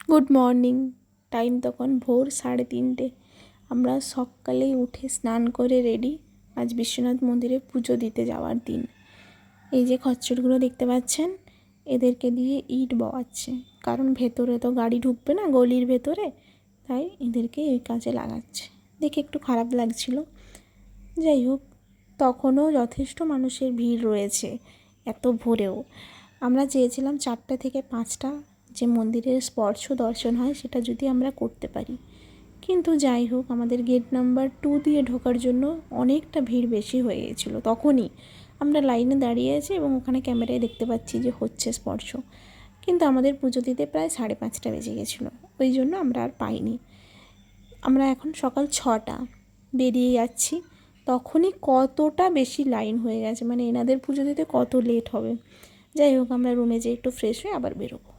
Good morning. Time তখন ভোর 3:30। আমরা সকালেই উঠে স্নান করে রেডি। আজ বিশ্বনাথ মন্দিরে পুজো দিতে যাওয়ার দিন। এই যে খচ্চরগুলো দেখতে পাচ্ছেন, এদেরকে দিয়ে ইট বওয়াচ্ছে, কারণ ভেতরে তো গাড়ি ঢুকবে না গলির ভেতরে, তাই এদেরকে এই কাজে লাগাচ্ছে। দেখে একটু খারাপ লাগছিল। যাই হোক, তখনও যথেষ্ট মানুষের ভিড় রয়েছে এত ভোরেও। আমরা চেয়েছিলাম 4টা থেকে 5টা যে মন্দিরের স্পর্শ দর্শন হয় সেটা যদি আমরা করতে পারি, কিন্তু যাই হোক, আমাদের গেট নাম্বার 2 দিয়ে ঢোকার জন্য অনেকটা ভিড় বেশি হয়ে গেছিলো। তখনই আমরা লাইনে দাঁড়িয়ে আছি এবং ওখানে ক্যামেরায় দেখতে পাচ্ছি যে হচ্ছে স্পর্শ, কিন্তু আমাদের পুজো দিতে প্রায় 5:30 বেজে গেছিলো, ওই জন্য আমরা আর পাইনি। আমরা এখন সকাল 6টা বেরিয়ে যাচ্ছি, তখনই কতটা বেশি লাইন হয়ে গেছে, মানে এনাদের পুজো দিতে কত লেট হবে। যাই হোক, আমরা রুমে যেয়ে একটু ফ্রেশ হয়ে আবার বেরোবো।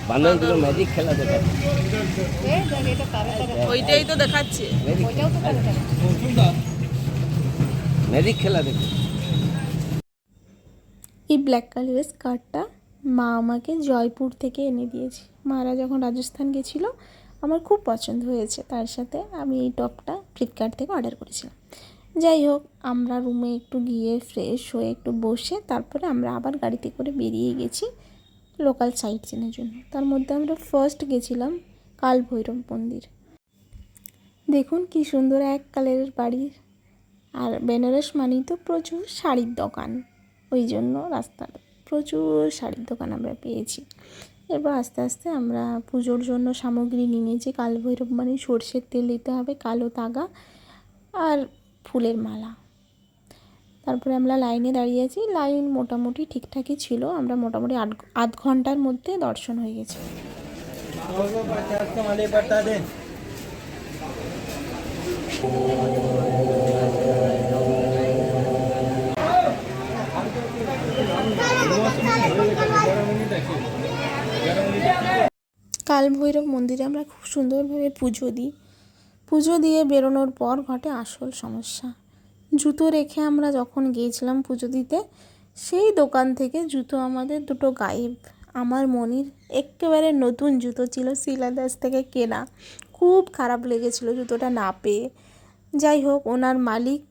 বান্ধবগুলো ম্যাজিক খেলা দেখাচ্ছে, ওইটাই তো দেখাচ্ছে। ম্যাজিক খেলা দেখে। এই ব্ল্যাক কালারের স্কার্টটা মা আমাকে জয়পুর থেকে এনে দিয়েছে। মারা যখন রাজস্থান গেছিলো, আমার খুব পছন্দ হয়েছে, তার সাথে আমি এই টপটা ফ্লিপকার্ট থেকে অর্ডার করেছিলাম। যাই হোক, আমরা রুমে একটু গিয়ে ফ্রেশ হয়ে একটু বসে তারপরে আমরা আবার গাড়িতে করে বেরিয়ে গেছি লোকাল সাইট সিনের জন্য। তার মধ্যে আমরা ফার্স্ট গেছিলাম কাল ভৈরব মন্দির। দেখুন কি সুন্দর এক কালারের বাড়ি, আর বেনারস মানেই তো প্রচুর শাড়ির দোকান, ওই জন্য রাস্তার প্রচুর শাড়ির দোকান আমরা পেয়েছি। এরপর আস্তে আস্তে আমরা পুজোর জন্য সামগ্রী নিয়ে নিয়েছি। কাল ভৈরব মানে সর্ষের তেল দিতে হবে, কালো তাগা আর ফুলের মালা। তারপরে আমরা লাইনে দাঁড়িয়ে আছি, লাইন মোটামুটি ঠিকঠাকই ছিল, আমরা মোটামুটি আধ ঘন্টার মধ্যে দর্শন হয়ে গেছে। কাল ভৈরব মন্দিরে আমরা খুব সুন্দরভাবে পুজো দিই। পুজো দিয়ে বেরোনোর পর ঘটে আসল সমস্যা। জুতো রেখে আমরা যখন গিয়েছিলাম পুজো দিতে, সেই দোকান থেকে জুতো আমাদের দুটো গায়েব। আমার মনির একেবারে নতুন জুতো ছিল, শিলাদাস থেকে কেনা, খুব খারাপ লেগেছিলো জুতোটা না পেয়ে। যাই হোক, ওনার মালিক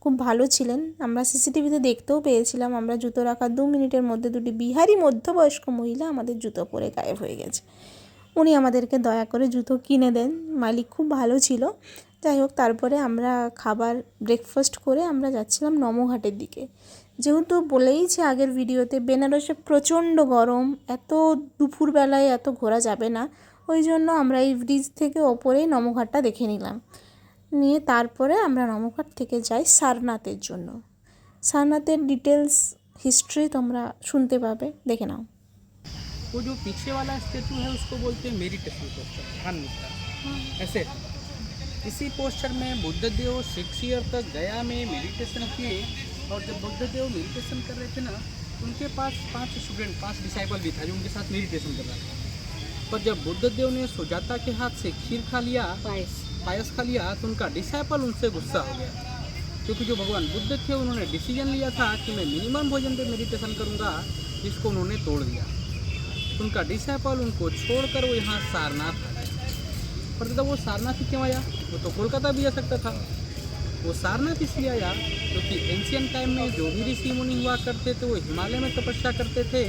খুব ভালো ছিলেন, আমরা সিসিটিভিতে দেখতেও পেয়েছিলাম। আমরা জুতো রাখার 2 মিনিটের মধ্যে দুটি বিহারি মধ্যবয়স্ক মহিলা আমাদের জুতো পরে গায়েব হয়ে গেছে। উনি আমাদেরকে দয়া করে জুতো কিনে দেন, মালিক খুব ভালো ছিল। যাই হোক, তারপরে আমরা খাবার ব্রেকফাস্ট করে আমরা যাচ্ছিলাম নমঘাটের দিকে। যেহেতু বলেইছি আগের ভিডিওতে, বেনারসে প্রচণ্ড গরম, এত দুপুরবেলায় এত ঘোরা যাবে না, ওই জন্য আমরা এই ব্রিজ থেকে ওপরেই নমঘাটটা দেখে নিলাম। নিয়ে তারপরে আমরা নমঘাট থেকে যাই সারনাথের জন্য। সারনাথের ডিটেলস হিস্ট্রি তোমরা শুনতে পাবে, দেখে নাও। वो जो पीछे वाला स्टेचू है उसको बोलते हैं मेडिटेशन पोस्चर, ध्यान मुद्रा। ऐसे इसी पोस्चर में बुद्धदेव 6 ईयर तक गया में मेडिटेशन किए, और जब बुद्धदेव मेडिटेशन कर रहे थे ना, उनके पास 5 स्टूडेंट, 5 डिसाइपल भी था जो उनके साथ मेडिटेशन कर रहा था। पर जब बुद्धदेव ने सुजाता के हाथ से खीर खा लिया, पायस खा लिया, तो उनका डिसाइपल उनसे गुस्सा हो गया, क्योंकि जो भगवान बुद्ध थे उन्होंने डिसीजन लिया था कि मैं मिनिमम भोजन पे मेडिटेशन करूँगा, जिसको उन्होंने तोड़ दिया। उनका डिसाइपल उनको छोड़कर वो यहाँ सारनाथ आ गया। पर तब वो सारनाथ ही क्यों आया? वो तो कोलकाता भी आ सकता था। वो सारनाथ इसलिए आया क्योंकि एंशियंट टाइम में जो भी ऋषि मुनि हुआ करते थे वो हिमालय में तपस्या करते थे,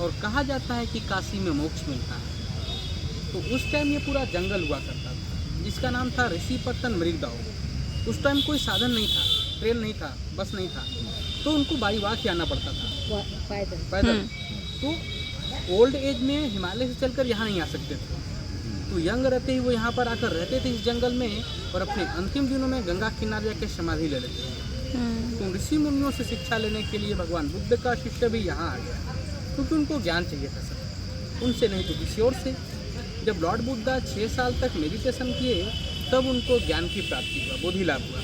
और कहा जाता है कि काशी में मोक्ष मिलता है। तो उस टाइम ये पूरा जंगल हुआ करता था, जिसका नाम था ऋषिपत्तन मृगदाव। उस टाइम कोई साधन नहीं था, ट्रेन नहीं था, बस नहीं था, तो उनको बाई वाक आना पड़ता था, पैदल। तो ओल्ड एज में हिमालय से चलकर यहाँ नहीं आ सकते थे, तो यंग रहते ही वो यहाँ पर आकर रहते थे इस जंगल में, और अपने अंतिम दिनों में गंगा किनारे जाकर समाधि ले लेते थे। तो ऋषि मुनियों से शिक्षा लेने के लिए भगवान बुद्ध का शिष्य भी यहाँ आ गया, क्योंकि उनको ज्ञान चाहिए था सब, उनसे नहीं तो किसी और से। जब लॉर्ड बुद्धा 6 साल तक मेडिटेशन किए, तब उनको ज्ञान की प्राप्ति हुआ, बोधि लाभ हुआ।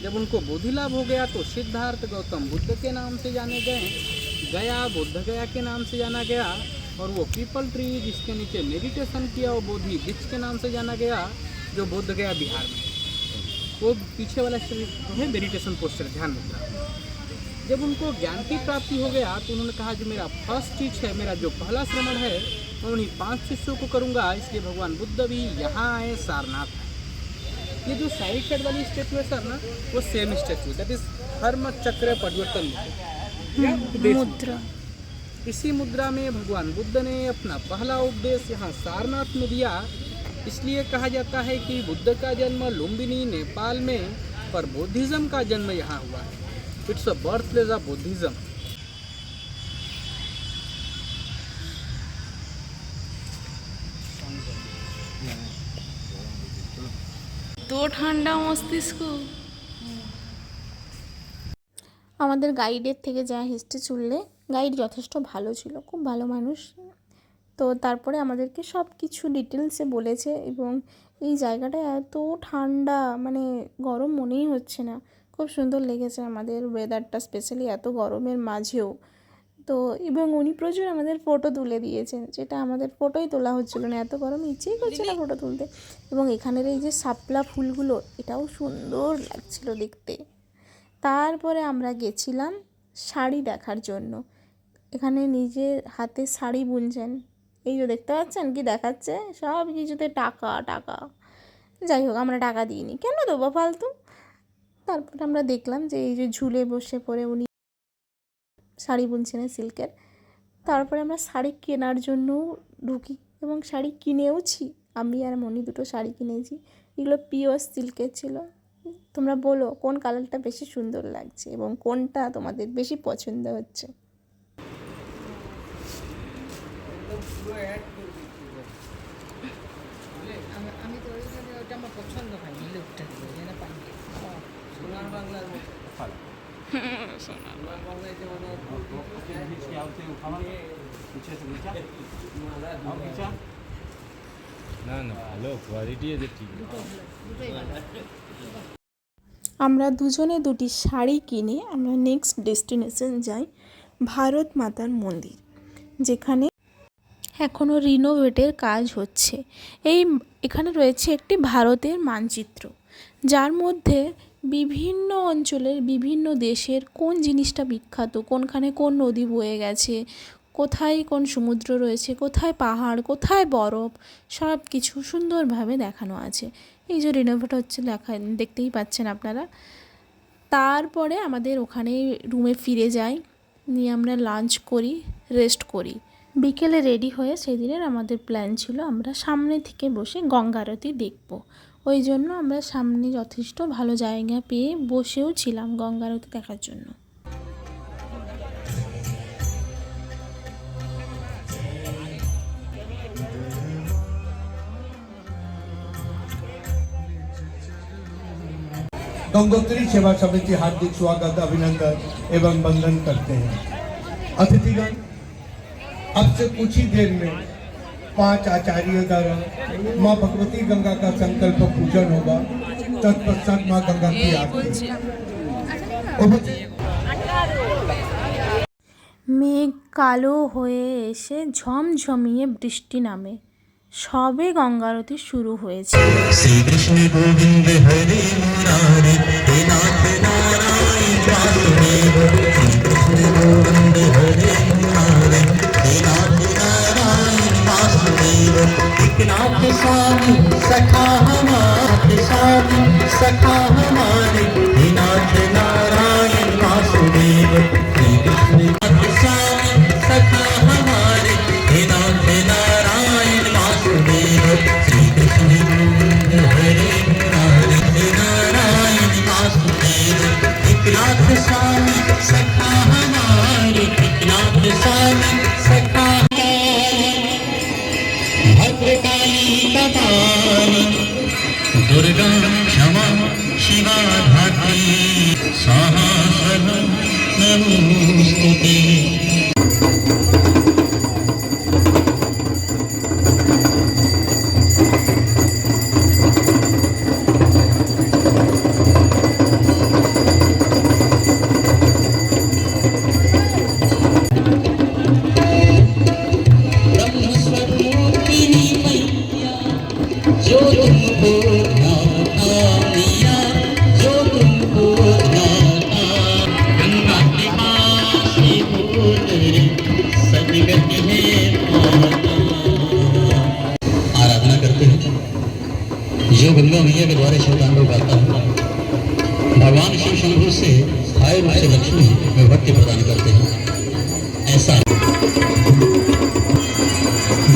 जब उनको बोधि लाभ हो गया तो सिद्धार्थ गौतम बुद्ध के नाम से जाने गए। गया बुद्ध गया के नाम से जाना गया, और वो पीपल ट्री जिसके नीचे मेडिटेशन किया वो बोधि वृक्ष के नाम से जाना गया, जो बोध गया बिहार में। वो पीछे वाला शरीर जो है मेडिटेशन पोस्चर, ध्यान मुद्रा। जब उनको ज्ञान की प्राप्ति हो गया तो उन्होंने कहा जो मेरा फर्स्ट टीच है, मेरा जो पहला श्रवण है मैं उन्हीं 5 शिष्यों को करूँगा। इसलिए भगवान बुद्ध भी यहाँ आए, सारनाथ आए। ये जो साइड साइड वाली स्टेचू है सर ना, वो सेम स्टेचू, दैट इज धर्म चक्र परिवर्तन मुद्रा। इसी मुद्रा में भगवान बुद्ध ने अपना पहला उपदेश यहाँ सारनाथ में दिया। इसलिए कहा जाता है कि बुद्ध का जन्म लुम्बिनी नेपाल में, पर बुद्धिज्म का जन्म यहाँ हुआ है। It's a birth place of Buddhism. তো ঠান্ডা মস্তিষ্ক। আমাদের গাইডের থেকে যা হিস্ট্রি শুনলে, গাইড যথেষ্ট ভালো ছিল, খুব ভালো মানুষ। তো তারপরে আমাদেরকে সব কিছু ডিটেলসে বলেছে, এবং এই জায়গাটা এত ঠান্ডা, মানে গরম মনেই হচ্ছে না। খুব সুন্দর লেগেছে আমাদের ওয়েদারটা, স্পেশালি এত গরমের মাঝেও। তো এবং উনি প্রচুর আমাদের ফটো তুলে দিয়েছেন, যেটা আমাদের ফটোই তোলা হচ্ছিলো না, এত গরম ইচ্ছেই করছে না ফটো তুলতে। এবং এখানের এই যে শাপলা ফুলগুলো, এটাও সুন্দর লাগছিল দেখতে। তারপরে আমরা গেছিলাম শাড়ি দেখার জন্য। এখানে নিজের হাতে শাড়ি বুনছেন, এই যে দেখতে পাচ্ছেন কি দেখাচ্ছে, সব কিছুতে টাকা টাকা। যাই হোক, আমরা টাকা দিইনি, কেন দেবো ফালতু। তারপরে আমরা দেখলাম যে এই যে ঝুলে বসে পড়ে উনি শাড়ি বুনছিলেন সিল্কের। তারপরে আমরা শাড়ি কেনার জন্যও ঢুকি এবং শাড়ি কিনেওছি। আমি আর মনি দুটো শাড়ি কিনেছি, এগুলো পিওর সিল্কের ছিল। তোমরা বলো কোন কালারটা বেশি সুন্দর লাগছে এবং কোনটা তোমাদের বেশি পছন্দ হচ্ছে। আমি তো ওইটা আমার পছন্দ হয়নি, লুকটা দিয়ে যেন পাইনি। সোনার বাংলার মতো ভালো। সোনার বাংলায় যে মানে না না ভালো কোয়ালিটি এদের ঠিক। আমরা দুজনে দুটি শাড়ি কিনে আমরা নেক্সট ডেস্টিনেশন যাই ভারত মাতার মন্দির, যেখানে এখনও রিনোভেটের কাজ হচ্ছে। এখানে রয়েছে একটি ভারতের মানচিত্র, যার মধ্যে বিভিন্ন অঞ্চলের বিভিন্ন দেশের কোন জিনিসটা বিখ্যাত, কোনখানে কোন নদী বয়ে গেছে, কোথায় কোন সমুদ্র রয়েছে, কোথায় পাহাড়, কোথায় বরফ, সব কিছু সুন্দরভাবে দেখানো আছে। এই যে রিনোভেট হচ্ছে দেখতেই পাচ্ছেন আপনারা। তারপরে আমাদের ওখানে রুমে ফিরে যাই, নিয়ে আমরা লাঞ্চ করি, রেস্ট করি। বিকেলে রেডি হয়ে সেদিনের আমাদের প্ল্যান ছিল আমরা সামনে থেকে বসে গঙ্গা আরতি দেখব। ওই জন্য আমরা সামনে যথেষ্ট ভালো জায়গা পেয়ে বসেও ছিলাম গঙ্গা আরতি দেখার জন্য। गंगोत्री सेवा समिति हार्दिक स्वागत, अभिनंदन एवं वंदन करते हैं। अतिथिगण, अब से कुछ ही देर में 5 आचार्यों द्वारा माँ भगवती गंगा का संकल्प पूजन होगा। तत्पश्चात माँ गंगा की आरती। মেঘ কালো হয়ে এসে ঝমঝমিয়ে বৃষ্টি নামে, সবে গঙ্গা আরতি শুরু হয়েছে। श्री कृष्ण गोविंद हरे मुरारे हे नाथ नारायण वासुदेव। श्री कृष्ण गोविंद हरे मुरारे हे नाथ नारायण वासुदेव। एक नाथ स्वामी सखा हमारे, स्वामी सखा हमारे हे नाथ नारायण वासुदेव। श्री कृष्ण स्वामी सखा हमारे हे नाथ नारायण वासुदेव। श्री कृष्ण गोविंद हरे मुरारे हे नारायण वासुदेव। एक नाथ स्वामी सखा हमारे, एक नाथ स्वामी सखा भद्रकाली कपाली दुर्गा क्षमा शिवा धात्री स्वाहा स्वधा नमोस्तुते। मैया के द्वारा शिव तांडव गाता हूँ। भगवान शिव शंभु से स्थायी रूप से लक्ष्मी में भक्ति प्रदान करते हैं। ऐसा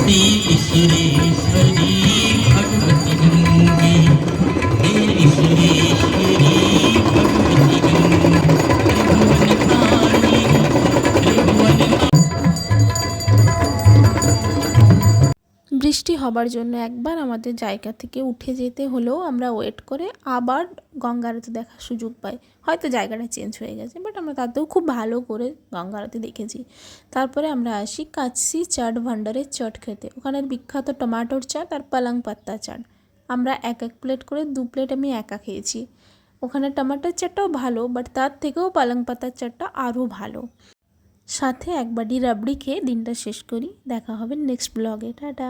देवी सुरेश्वरी भगवती गंगे, देवी सुरेश्वरी भगवती गंगे, त्रिभुवन বৃষ্টি হবার জন্য একবার আমাদের জায়গা থেকে উঠে যেতে হলেও আমরা ওয়েট করে আবার গঙ্গা আরতি দেখার সুযোগ পাই। হয়তো জায়গাটা চেঞ্জ হয়ে গেছে, বাট আমরা তাতেও খুব ভালো করে গঙ্গা আরতি দেখেছি। তারপরে আমরা আসি কাচ্চি চাট ভান্ডারের চাট খেতে। ওখানের বিখ্যাত টমাটোর চাট আর পালং পাত্তা চাট। আমরা এক প্লেট করে 2 প্লেট আমি একা খেয়েছি। ওখানে টমাটোর চাটটাও ভালো, বাট তার থেকেও পালং পাতার চাটটা আরও ভালো। সাথে এক বাটি রাবড়ি খেয়ে দিনটা শেষ করি। দেখা হবে নেক্সট ব্লগে। টাটা।